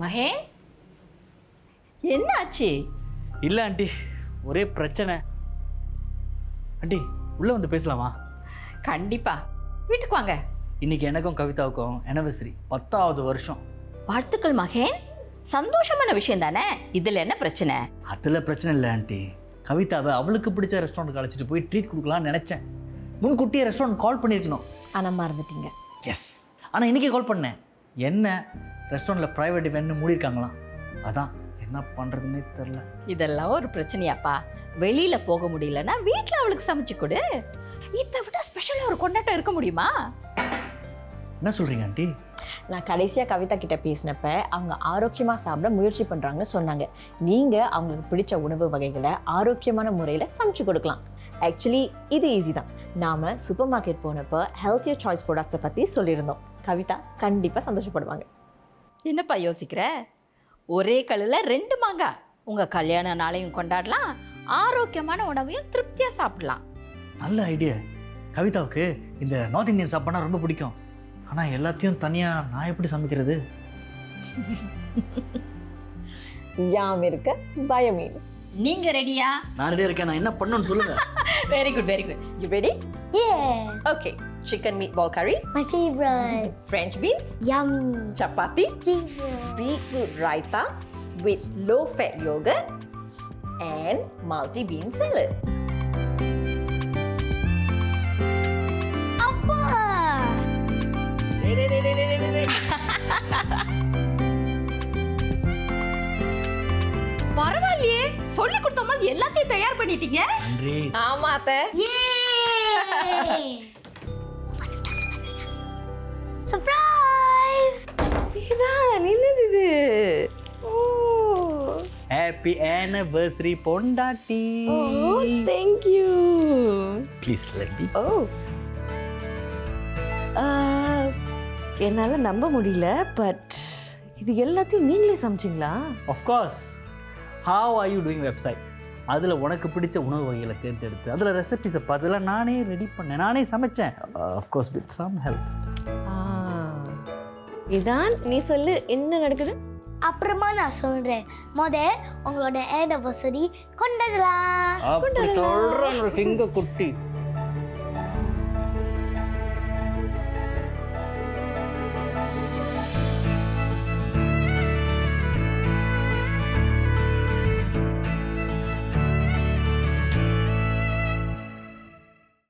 மகே, என்ன ஆச்சு? இல்லை ஆண்டி, ஒரே பிரச்சனை. ஆண்டி உள்ளே வந்து பேசலாமா? கண்டிப்பா, வீட்டுக்கு வாங்க. இன்னைக்கு எனக்கும் கவிதாவுக்கும் anniversary 10வது வருஷம். வாழ்த்துக்கள் மகேன், சந்தோஷமான விஷயம் தானே. இதில் என்ன பிரச்சனை? அதில் பிரச்சனை இல்லை ஆண்டி. கவிதாவை அவளுக்கு பிடிச்ச ரெஸ்டாரண்ட்டுக்கு அழைச்சிட்டு போய் ட்ரீட் கொடுக்கலான்னு நினச்சேன். முன்கூட்டியே ரெஸ்டாரண்ட் கால் பண்ணியிருக்கணும். ஆனால் மறந்துட்டீங்க. எஸ், ஆனால் இன்றைக்கி கால் பண்ணேன். என்ன ரெஸ்டாரண்ட்டில் ப்ரைவேட் இவெண்ட்னு மூடியிருக்காங்களாம். அதான் என்ன பண்ணுறதுன்னே தெரில. இதெல்லாம் ஒரு பிரச்சனையாப்பா? வெளியில் போக முடியலன்னா வீட்டில் அவளுக்கு சமைச்சு கொடு. இதை விட ஸ்பெஷலாக ஒரு கொண்டாட்டம் இருக்க முடியுமா? என்ன சொல்கிறீங்க ஆண்டி? நான் கடைசியாக கவிதா கிட்ட பேசினப்ப அவங்க ஆரோக்கியமாக சாப்பிட முயற்சி பண்ணுறாங்கன்னு சொன்னாங்க. நீங்கள் அவங்களுக்கு பிடிச்ச உணவு வகைகளை ஆரோக்கியமான முறையில் சமைச்சு கொடுக்கலாம். ஆக்சுவலி இது ஈஸி தான். நாம் சூப்பர் மார்க்கெட் போனப்போ ஹெல்த்தியர் சாய்ஸ் ப்ராடக்ட்ஸை பற்றி சொல்லியிருந்தோம். கவிதா கண்டிப்பாக சந்தோஷப்படுவாங்க. என்னப்பா யோசிக்கிற? ஒரே கல்லில் 2 மாங்காய். உங்கள் கல்யாண நாளையும் கொண்டாடலாம், ஆரோக்கியமான உணவையும் திருப்தியாக சாப்பிடலாம். நல்ல ஐடியா. கவிதாவுக்கு இந்த நார்த் இந்தியன் சாப்பாடுனா ரொம்ப பிடிக்கும். ஆனால் எல்லாத்தையும் தனியாக நான் எப்படி சமைக்கிறது? யாம் இருக்க பயமே. நீங்க ரெடியா? நான் ரெடியாக இருக்கேன். நான் என்ன பண்ணணும்னு சொல்லுங்க. Very good, very good. You ready? Yeah, okay. Chicken meatball curry, my favorite. French beans, Yummy. Chapati, Favorite. beetroot raita with low-fat yogurt and multi-bean salad. Apa? பரவாயில்லையே, சொல்லி கொடுத்த மாதிரி எல்லாத்தையும் தயார் பண்ணிட்டீங்க. நன்றி. ஆமா அத்தை. Yay! Surprise! இதான் என்னது இது? ஓ, ஹாப்பி ஆனிவர்சரி பொண்டாட்டி. Thank you. Please let me. Oh, என்னால் நம்ப முடியல. பட் இது எல்லாத்தையும் நீங்களே சமைச்சிங்களா? Of course. How are you doing website? அதில் உனக்கு பிடிச்ச உணவு வகைகளை தேர்ந்தெடுத்து அதில் ரெசிபிஸை பார்த்துலாம் நானே ரெடி பண்ணேன், நானே சமைச்சேன். Of course with some help. இதான் நீ சொல்லு, என்ன நடக்குது? அப்புறமா நான் சொல்றேன். உங்களோட anniversary கொண்டாடலாம். அப்படி சொல்கிறேன் ஒரு சிங்க குட்டி.